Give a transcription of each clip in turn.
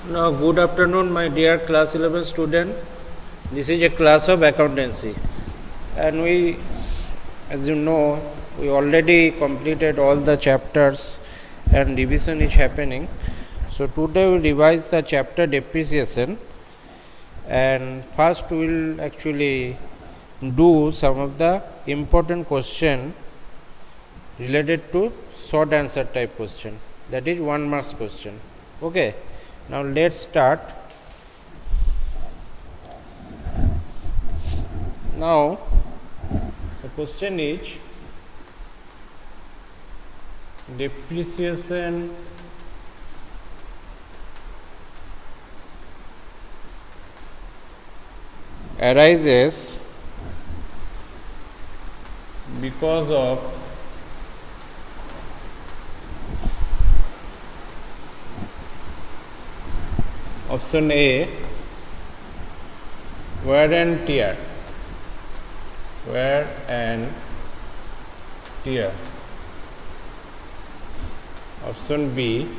Now, good afternoon, my dear class 11 student. This is a class of accountancy, and as you know, we already completed all the chapters, and revision is happening. So today we revise the chapter depreciation, and first we will actually do some of the important question related to short answer type question, that is 1 marks question. Okay. Now let's start. Now the question is depreciation arises because of option A, wear and tear. Wear and tear. Option B,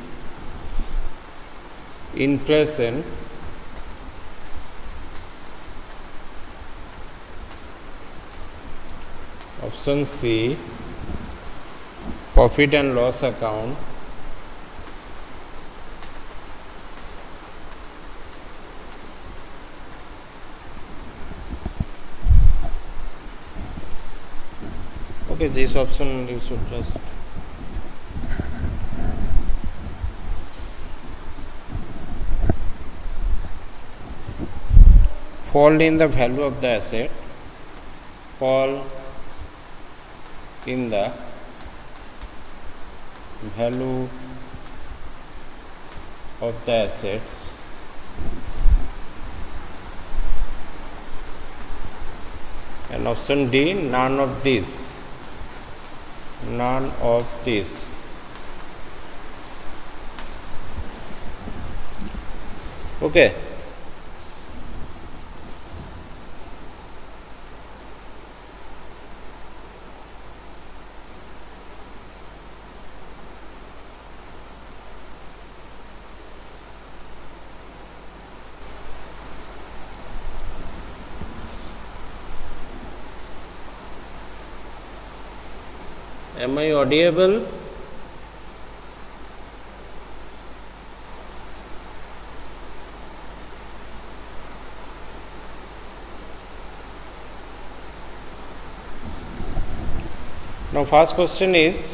inflation. Option C, profit and loss account. Okay, this option you should just fall in the value of the asset. Fall in the value of the assets and option D, none of these. None of these. Okay. Am I audible? Now, first question is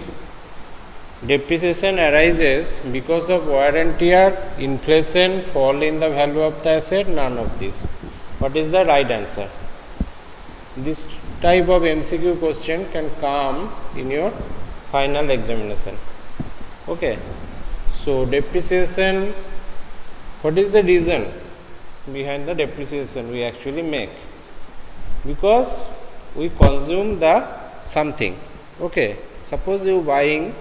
depreciation arises because of wear and tear, inflation, fall in the value of the asset, none of this. What is the right answer? This type of MCQ question can come in your final examination. Okay. So depreciation, what is the reason behind the depreciation we actually make? Because we consume the something. Okay. Suppose you buying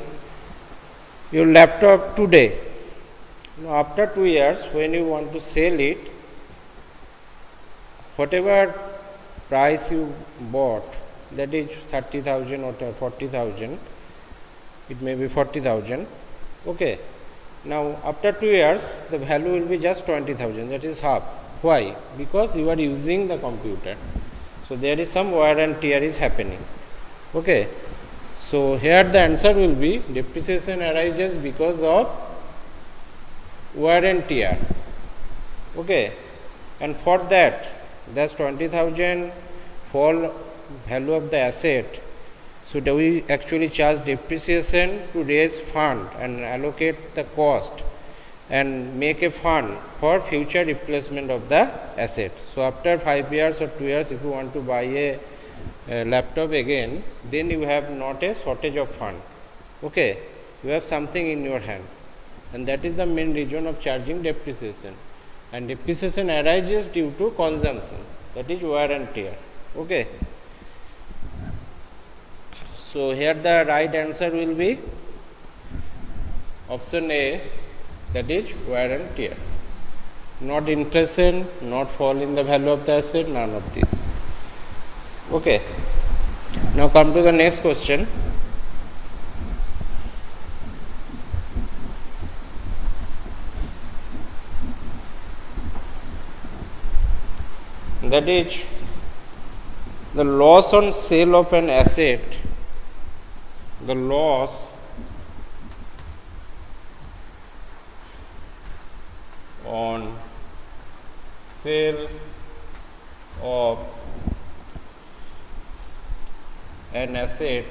your laptop today. Now after 2 years, when you want to sell it, whatever price you bought, that is 30,000 or 40,000, it may be 40,000. Okay. Now after 2 years, the value will be just 20,000, that is half. Why? Because you are using the computer. So there is some wear and tear is happening. Okay. So here the answer will be depreciation arises because of wear and tear. Okay. And for that, that's 20,000 fall value of the asset. So do we actually charge depreciation to raise fund and allocate the cost and make a fund for future replacement of the asset. So after 5 years or 2 years, if you want to buy a laptop again, then you have not a shortage of fund. Okay, you have something in your hand, and that is the main reason of charging depreciation. And depreciation arises due to consumption, that is wear and tear. Okay. So here the right answer will be option A, that is wear and tear. Not inflation, not fall in the value of the asset, none of this. Okay. Now come to the next question. that is the loss on sale of an asset, the loss on sale of an asset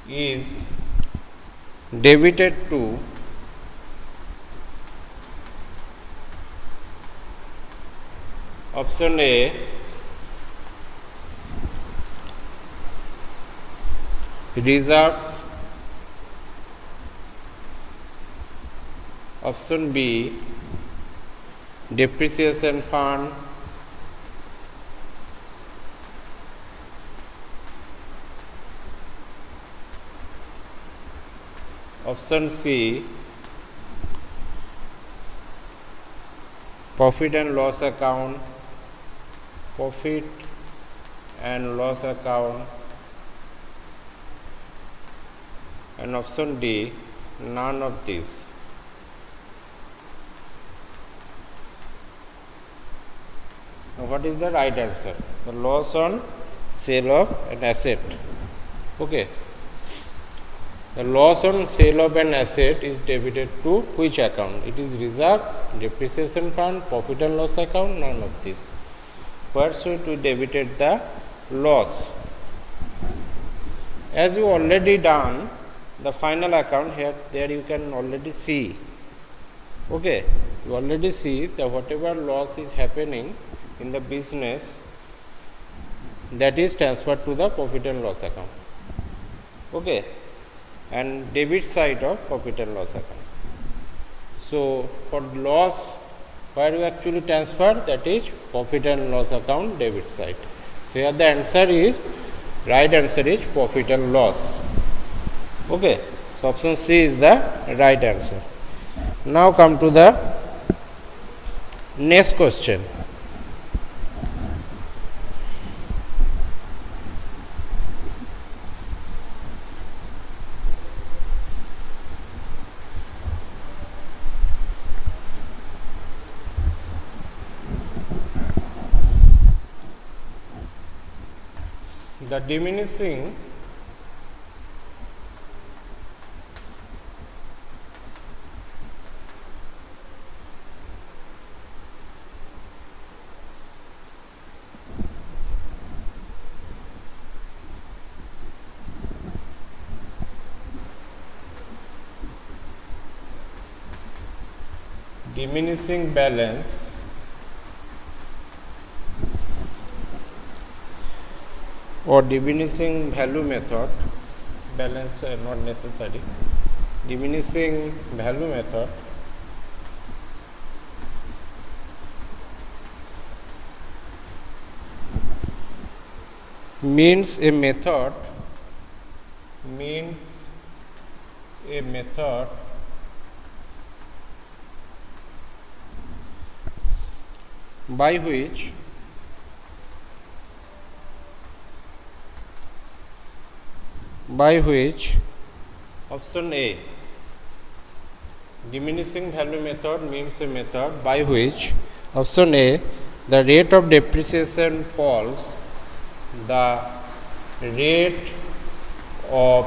is debited to option A, reserves, option B, depreciation fund, option C, profit and loss account, profit and loss account, and option D, none of these. Now what is the right answer? The loss on sale of an asset. Okay. The loss on sale of an asset is debited to which account? It is reserve, depreciation fund, profit and loss account, none of this. Where should we debited the loss? As you already done the final account here, there you can already see. Okay, you already see that whatever loss is happening in the business, that is transferred to the profit and loss account. Okay, and debit side of profit and loss account. So for loss, where you actually transfer, that is profit and loss account debit side. So here the answer is, right answer is profit and loss. Okay, so option C is the right answer. Now come to the next question. The diminishing balance or diminishing value method, balance not necessary, diminishing value method means a method by which option A, diminishing value method means a method by which option A, the rate of depreciation falls, the rate of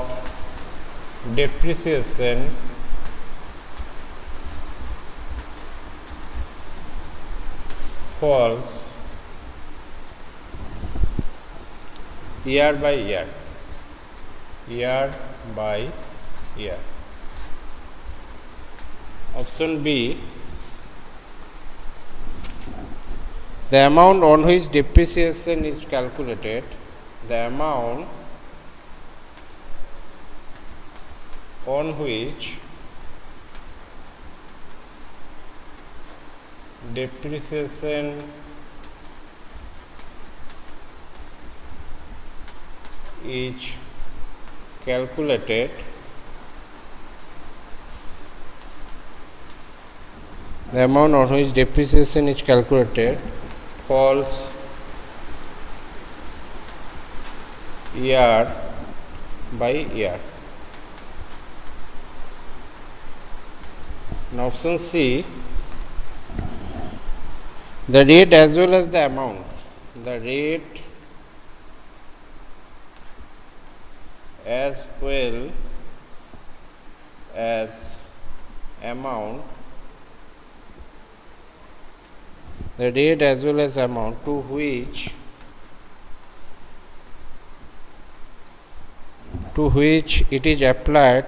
depreciation falls year by year. Option B, the amount on which depreciation is calculated, the amount on which depreciation is calculated, the amount on which depreciation is calculated falls year by year. Now option C, the rate as well as the amount. The rate as well as amount, the rate as well as amount to which it is applied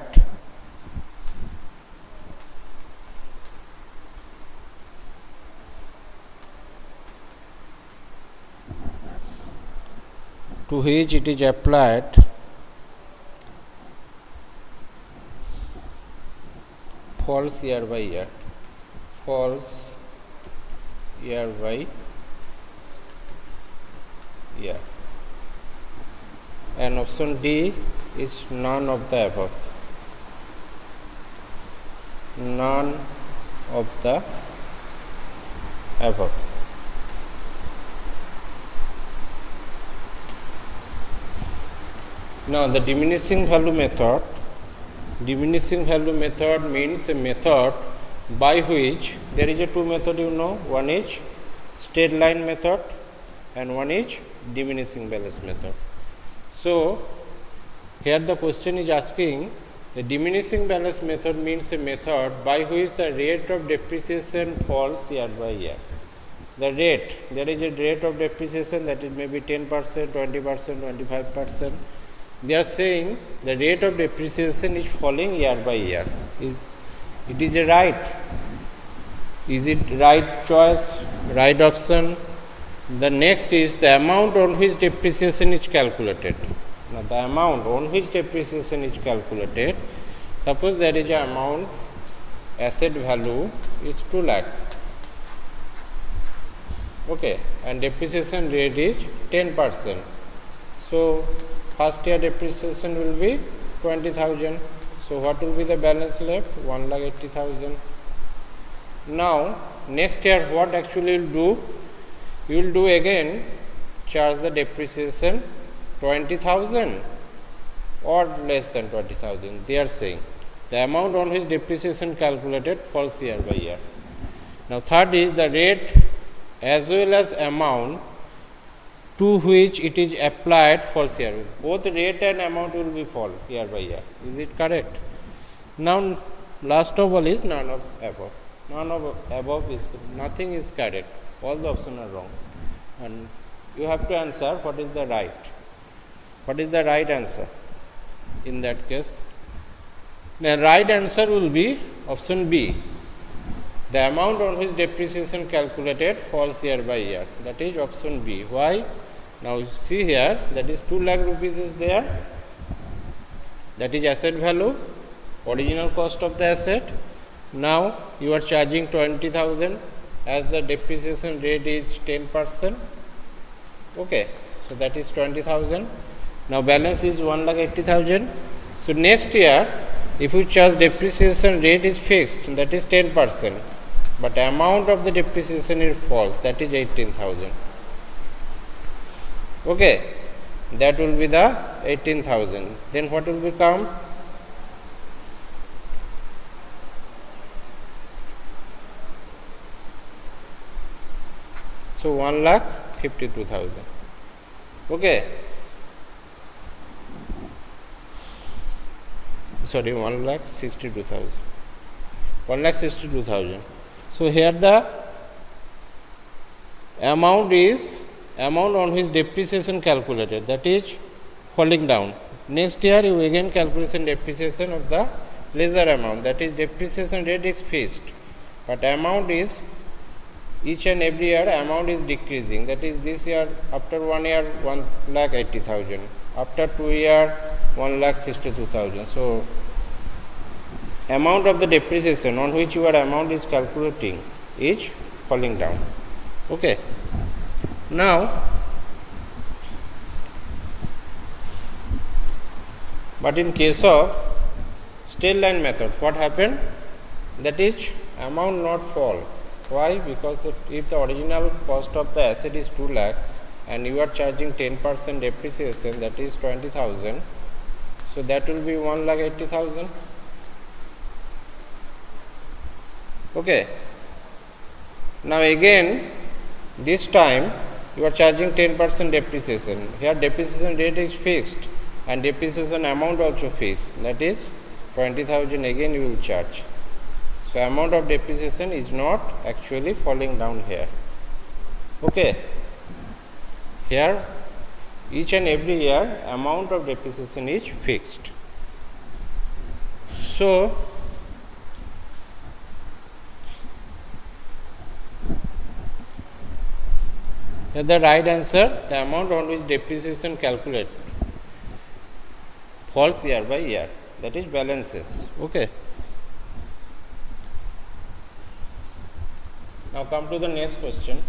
falls year by year, falls year by year, and option D is none of the above. None of the above. Now the diminishing value method means a method by which there is a two method, you know, one is straight line method and one is diminishing balance method. So here the question is asking, the diminishing balance method means a method by which the rate of depreciation falls year by year. The rate, there is a rate of depreciation that is maybe 10%, 20%, 25%. They are saying the rate of depreciation is falling year by year. It is a right? Is it right choice, right option? The next is the amount on which depreciation is calculated. Now the amount on which depreciation is calculated, suppose there is an amount, asset value is 2 lakh, okay, and depreciation rate is 10%. So first year depreciation will be 20,000. So what will be the balance left? 1,80,000. Now next year what actually you will do? You will do again charge the depreciation 20,000 or less than 20,000. They are saying the amount on which depreciation calculated falls year by year. Now third is the rate as well as amount to which it is applied falls year. Both rate and amount will be fall year by year. Is it correct? Now last of all is none of above. None of above is, nothing is correct. All the options are wrong. And you have to answer what is the right. What is the right answer in that case? The right answer will be option B. The amount on which depreciation calculated falls year by year. That is option B. Why? Now see here, that is 2 lakh rupees is there. That is asset value, original cost of the asset. Now you are charging 20,000 as the depreciation rate is 10%. Okay, so that is 20,000. Now balance is 1,80,000. So next year, if you charge depreciation rate is fixed, that is 10%, but amount of the depreciation is false, that is 18,000. Okay, that will be the 18,000. Then what will become? So 1,52,000. Okay. Sorry, 1,62,000. 1,62,000. So here the amount is amount on which depreciation calculated, that is falling down. Next year you again calculation depreciation of the lesser amount, that is depreciation rate is fixed, but amount is each and every year amount is decreasing. That is this year, after 1 year 1,80,000, after 2 years 1,62,000. So amount of the depreciation on which your amount is calculating is falling down. Okay. Now, but in case of straight line method, what happened? That is amount not fall. Why? Because if the original cost of the asset is 2 lakh and you are charging 10% depreciation, that is 20,000, so that will be 1,80,000. Okay. Now again This time you are charging 10% depreciation. Here depreciation rate is fixed and depreciation amount also fixed, that is 20,000 again you will charge. So amount of depreciation is not actually falling down here. Okay. Here each and every year amount of depreciation is fixed. So here the right answer, the amount on which depreciation calculate falls year by year, that is balances. Okay. Now come to the next question.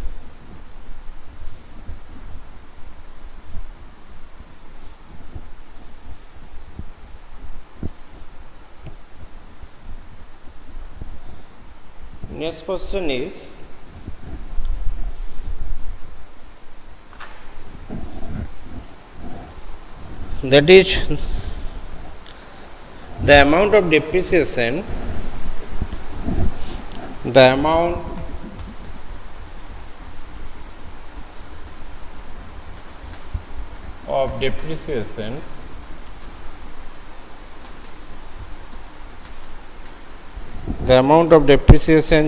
Next question is, that is the amount of depreciation, the amount of depreciation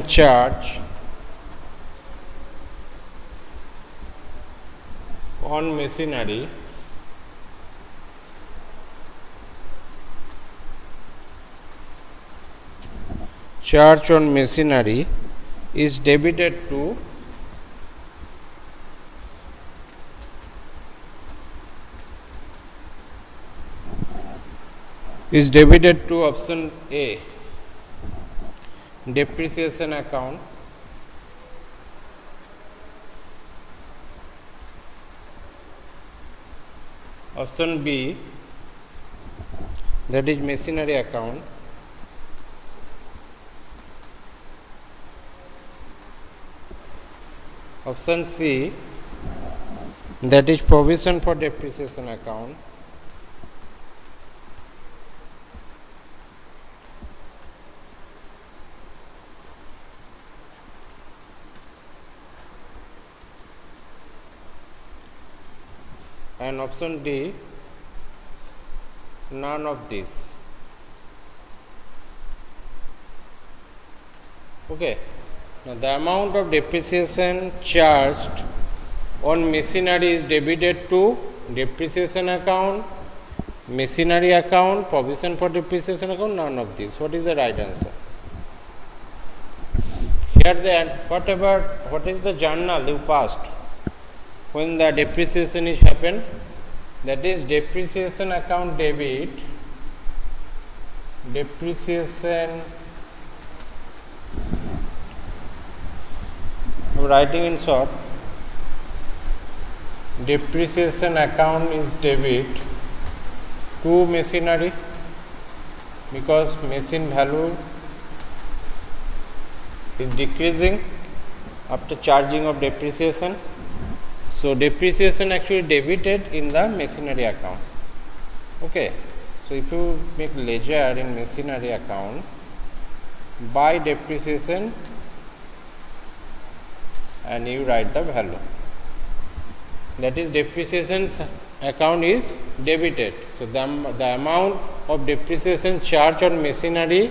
charge on machinery is debited to option A, depreciation account, option B, that is machinery account, option C, that is provision for depreciation account, and option D, none of these. Okay. Now the amount of depreciation charged on machinery is debited to depreciation account, machinery account, provision for depreciation account, none of these. What is the right answer? Here what is the journal you passed when the depreciation is happened? That is depreciation account debit, depreciation, I am writing in short, depreciation account is debit to machinery because machine value is decreasing after charging of depreciation. So depreciation actually debited in the machinery account. Okay. So if you make ledger in machinery account, by depreciation and you write the value, that is depreciation account is debited. So the amount of depreciation charge on machinery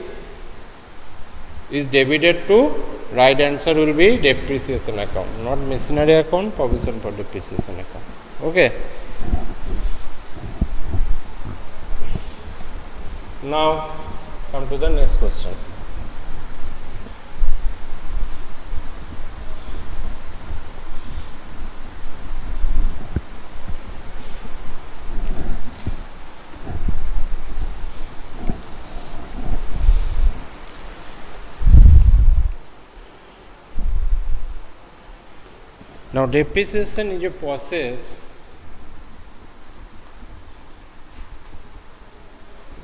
is debited to, right answer will be depreciation account, not machinery account, provision for depreciation account. Okay. Now come to the next question. Now depreciation is a process,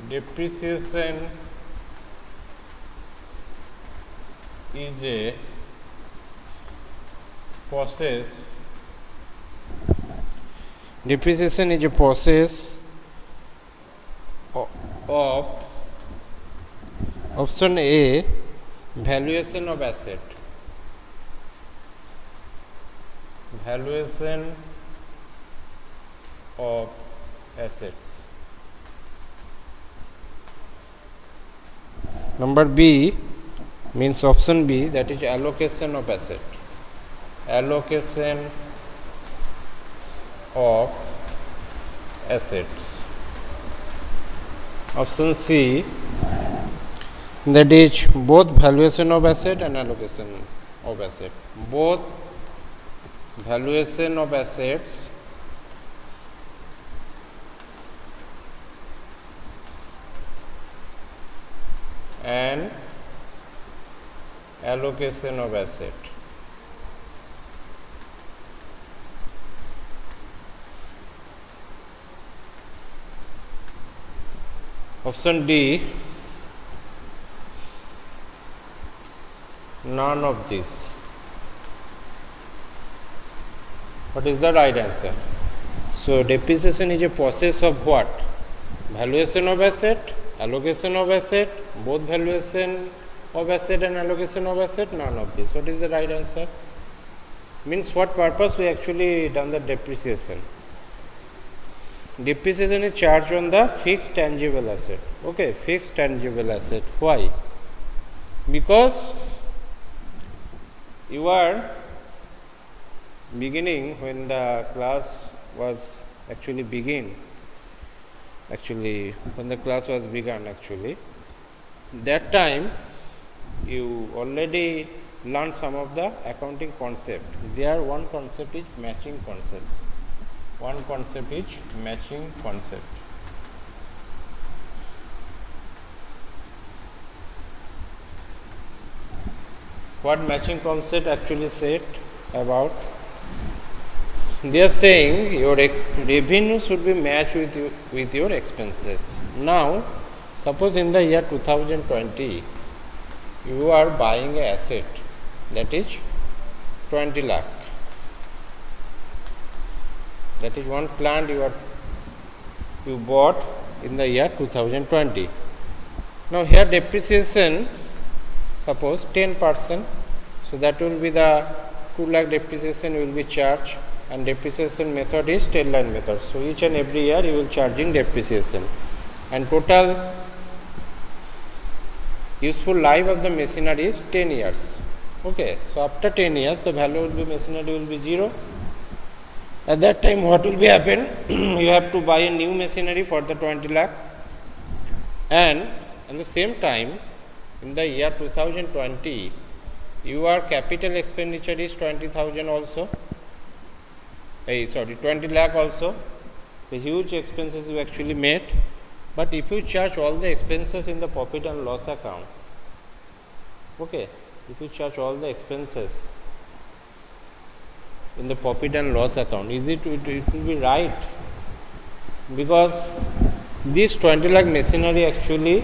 depreciation is a process, depreciation is a process of option A, valuation of asset. valuation of assets. Number B means option B, that is allocation of asset. Allocation of assets. Option C, that is both valuation of asset and allocation of asset. Both valuation of assets and allocation of asset. Option D, none of these. What is the right answer? So depreciation is a process of what? Valuation of asset, allocation of asset, both valuation of asset and allocation of asset, none of this. What is the right answer? Means what purpose we actually done the depreciation? Depreciation is charged on the fixed tangible asset. Okay, fixed tangible asset. Why? Because you are beginning when the class was actually begun, when the class was begun that time you already learned some of the accounting concept. There one concept is matching concept. One concept is matching concept. What matching concept actually said about? They are saying your revenue should be matched with your expenses. Now, suppose in the year 2020, you are buying an asset that is 20 lakh. That is one plant you bought in the year 2020. Now here depreciation, suppose 10%, so that will be the 2 lakh depreciation will be charged, and depreciation method is tail line method. So each and every year you will charging depreciation, and total useful life of the machinery is 10 years. Okay, so after 10 years the value will be machinery will be 0. At that time what will be happen? You have to buy a new machinery for the 20 lakh, and at the same time in the year 2020 your capital expenditure is 20,000 also. 20 lakh also. So huge expenses you actually made. But if you charge all the expenses in the profit and loss account, okay, if you charge all the expenses in the profit and loss account, it will be right, because this 20 lakh machinery actually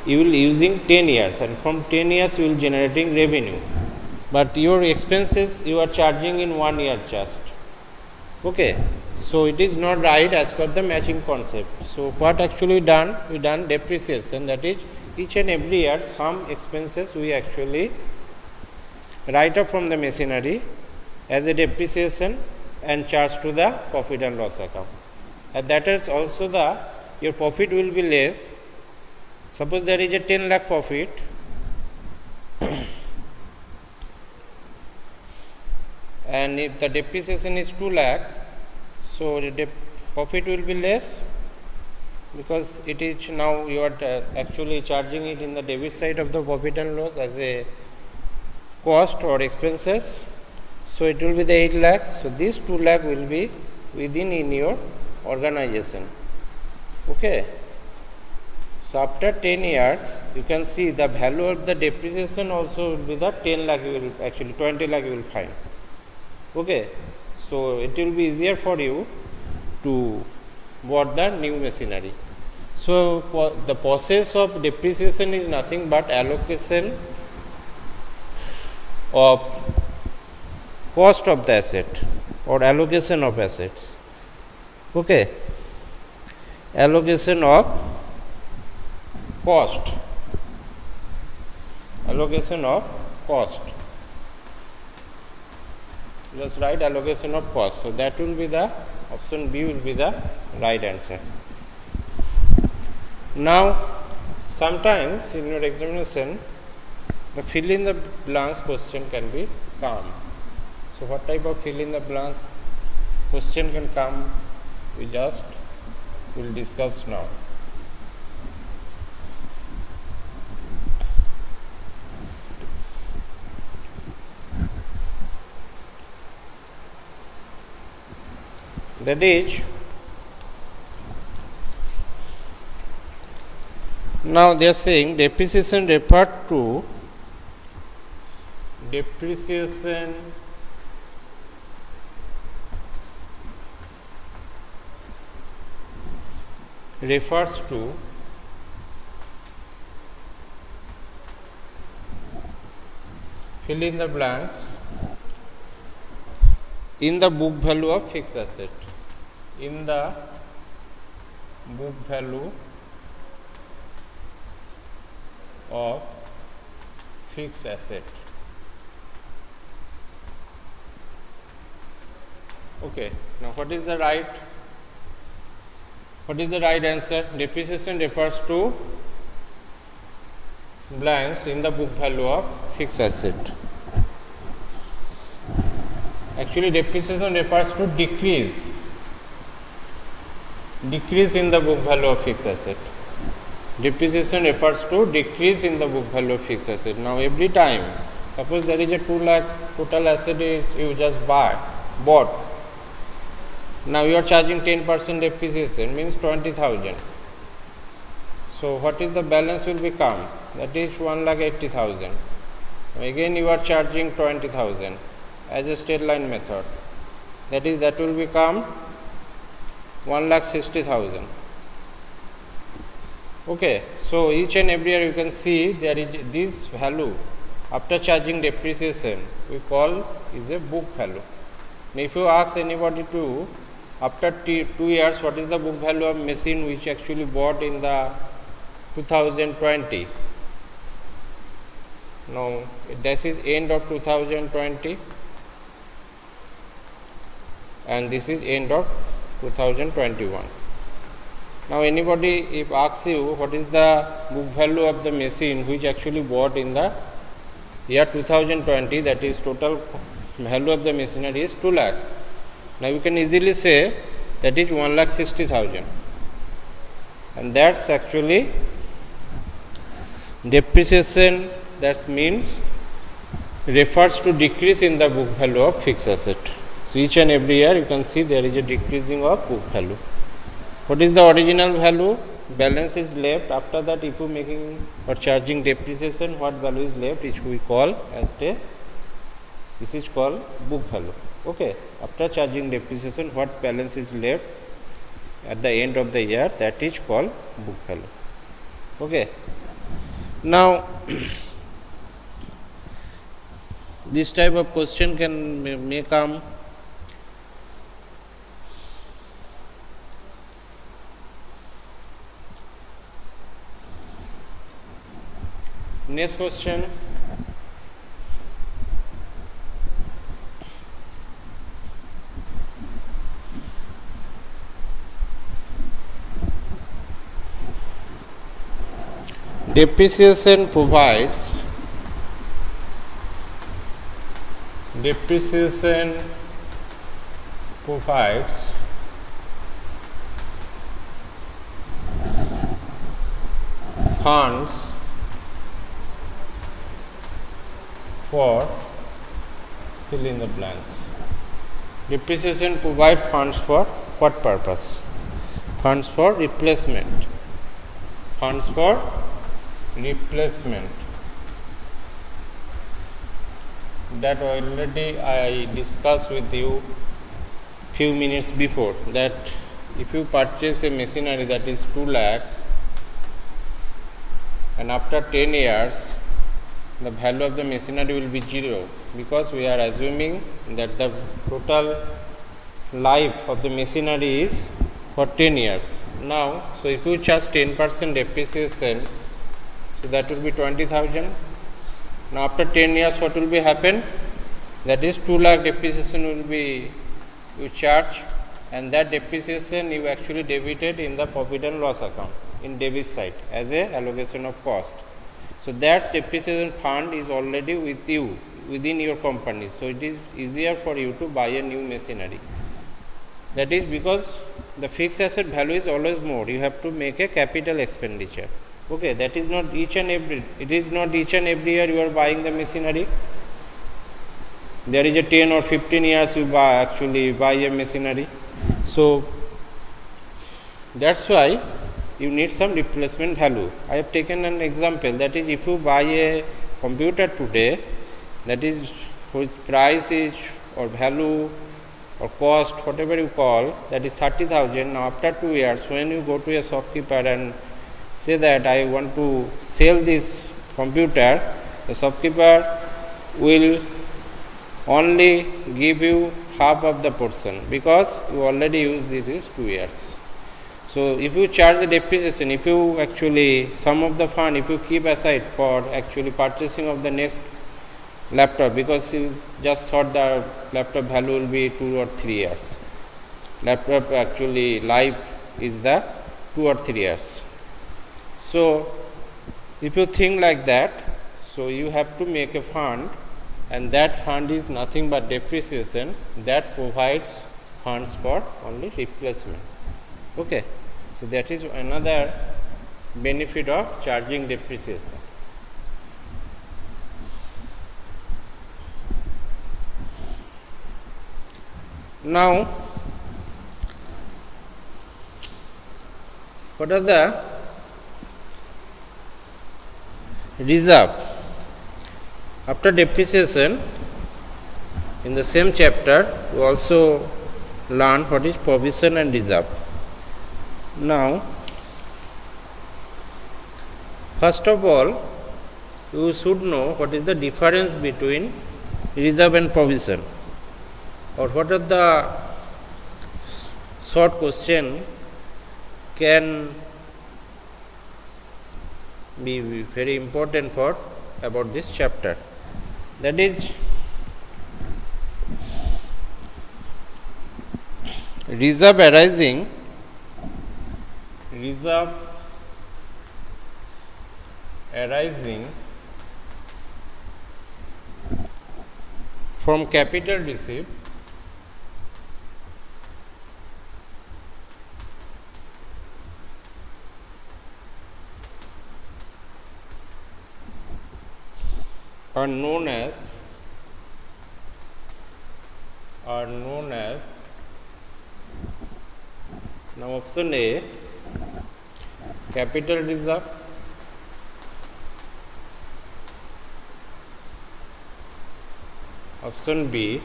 you will using 10 years, and from 10 years you will generating revenue, but your expenses you are charging in 1 year just. Okay, so it is not right as per the matching concept. So what actually done? We done depreciation, that is each and every year some expenses we actually write off from the machinery as a depreciation and charge to the profit and loss account. And that is also your profit will be less. Suppose there is a 10 lakh profit and if the depreciation is 2 lakh, so the profit will be less, because it is now you are actually charging it in the debit side of the profit and loss as a cost or expenses. So it will be the 8 lakh. So this 2 lakh will be within in your organization. Okay. So after 10 years, you can see the value of the depreciation also will be the 10 lakh. You will actually 20 lakh you will find. Okay. So it will be easier for you to buy the new machinery. So the process of depreciation is nothing but allocation of cost of the asset or allocation of assets. Okay, allocation of cost, just write allocation of cost. So that will be the option B will be the right answer. Now sometimes in your examination the fill in the blanks question can be come. So what type of fill in the blanks question can come, we just will discuss now. That is, now they are saying depreciation refers to fill in the blanks in the book value of fixed asset. In the book value of fixed asset. Okay, now what is the right answer? Depreciation refers to blanks in the book value of fixed asset. Actually depreciation refers to decrease in the book value of fixed asset. Depreciation refers to decrease in the book value of fixed asset. Now every time, suppose there is a 2 lakh total asset you just bought. Now you are charging 10% depreciation, means 20,000. So what is the balance will become? That is 1,80,000. Again you are charging 20,000 as a straight line method. That will become 1,60,000. Okay, so each and every year you can see there is this value after charging depreciation we call is a book value. Now if you ask anybody to after 2 years what is the book value of machine which actually bought in the 2020. Now this is end of 2020 and this is end of 2021. Now anybody if asks you what is the book value of the machine which actually bought in the year 2020, that is total value of the machinery is 2 lakh. Now you can easily say that is 1,60,000, and that's actually depreciation. That means refers to decrease in the book value of fixed asset. So each and every year you can see there is a decreasing of book value. What is the original value? Balance is left. After that, if you making or charging depreciation, what value is left, which we call as this is called book value. Okay. After charging depreciation, what balance is left at the end of the year, that is called book value. Okay. Now this type of question may come. Next question. Depreciation provides funds for fill in the blanks. Depreciation provide funds for what purpose? Funds for replacement. Funds for replacement. That already I discussed with you few minutes before, that if you purchase a machinery that is 2 lakh and after 10 years the value of the machinery will be 0, because we are assuming that the total life of the machinery is for 10 years. Now, so if you charge 10% depreciation, so that will be 20,000. Now after 10 years what will be happen? that is 2 lakh depreciation will be you charge, and that depreciation you actually debited in the profit and loss account in debit side as a allocation of cost. So that depreciation fund is already with you within your company, so it is easier for you to buy a new machinery. That is because the fixed asset value is always more, you have to make a capital expenditure. Okay, that is not each and every, it is not each and every year you are buying the machinery. There is a 10 or 15 years you buy a machinery. So that's why you need some replacement value. I have taken an example, that is if you buy a computer today, that is whose price is or value or cost, whatever you call, that is 30,000. Now after 2 years, when you go to a shopkeeper and say that I want to sell this computer, the shopkeeper will only give you half of the portion because you already used this 2 years. So if you charge the depreciation, if you actually some of the fund if you keep aside for actually purchasing of the next laptop, because you just thought the laptop value will be 2 or 3 years. Laptop actually life is the 2 or 3 years. So if you think like that, so you have to make a fund, and that fund is nothing but depreciation that provides funds for only replacement. Okay, so that is another benefit of charging depreciation. Now what are the reserve? After depreciation, in the same chapter, we also learn what is provision and reserve. Now, first of all, you should know what is the difference between reserve and provision, or what are the short question can be very important for about this chapter. That is reserve arising from capital received are known as now option A, capital reserve, option B,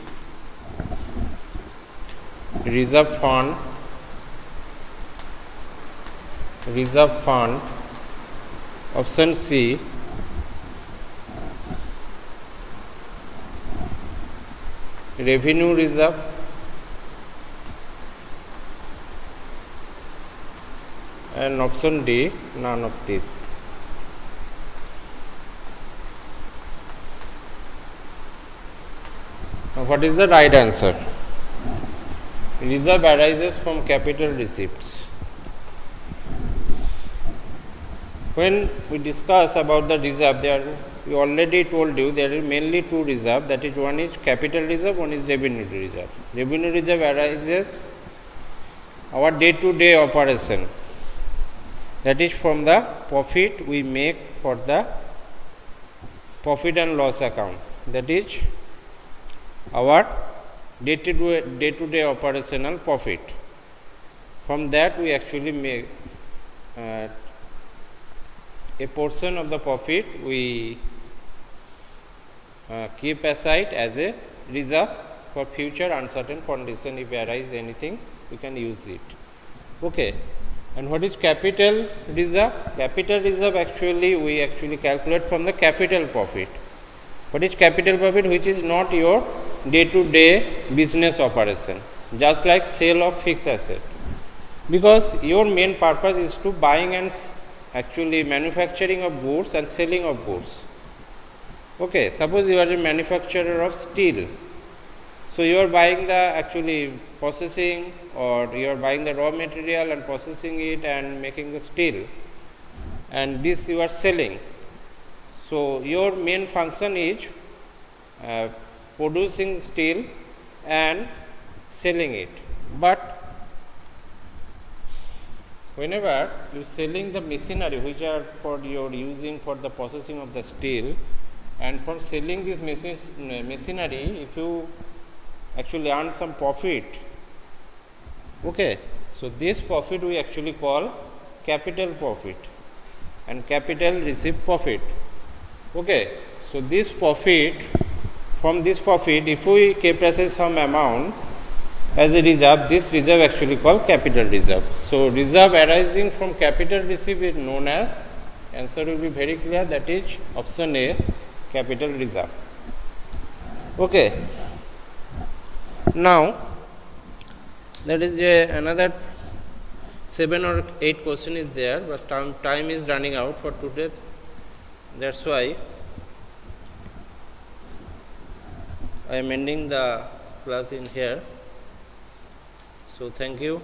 reserve fund, option C, revenue reserve, and option D, none of these. Now what is the right answer? Reserve arises from capital receipts. When we discuss about the reserve, we already told you there are mainly two reserves, that is one is capital reserve, one is revenue reserve. Revenue reserve arises our day-to-day operation, that is from the profit we make for the profit and loss account, that is our day-to-day operational profit. From that we actually make a portion of the profit we keep aside as a reserve for future uncertain condition. If arise anything, we can use it. Okay. And what is capital reserve? Capital reserve actually we actually calculate from the capital profit. What is capital profit? Which is not your day-to-day business operation, just like sale of fixed asset, because your main purpose is to buying and actually manufacturing of goods and selling of goods. Okay, suppose you are a manufacturer of steel, So you are buying the actually processing, or you are buying the raw material and processing it and making the steel, and this you are selling. So your main function is producing steel and selling it. But whenever you selling the machinery which are for your using for the processing of the steel, and from selling this machinery, if you actually earn some profit, okay, so this profit we actually call capital profit, and capital receive profit. Okay, so this profit, from this profit, if we kept aside some amount as a reserve, this reserve actually called capital reserve. So reserve arising from capital receive is known as, answer will be very clear, that is option A, capital reserve. Okay, now that is another 7 or 8 question is there, but time is running out for today. That's why I am ending the class in here. So thank you.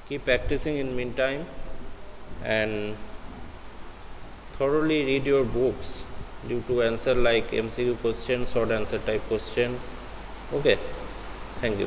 Keep practicing in meantime, and thoroughly read your books due to answer like MCQ question, short answer type question. Okay, thank you.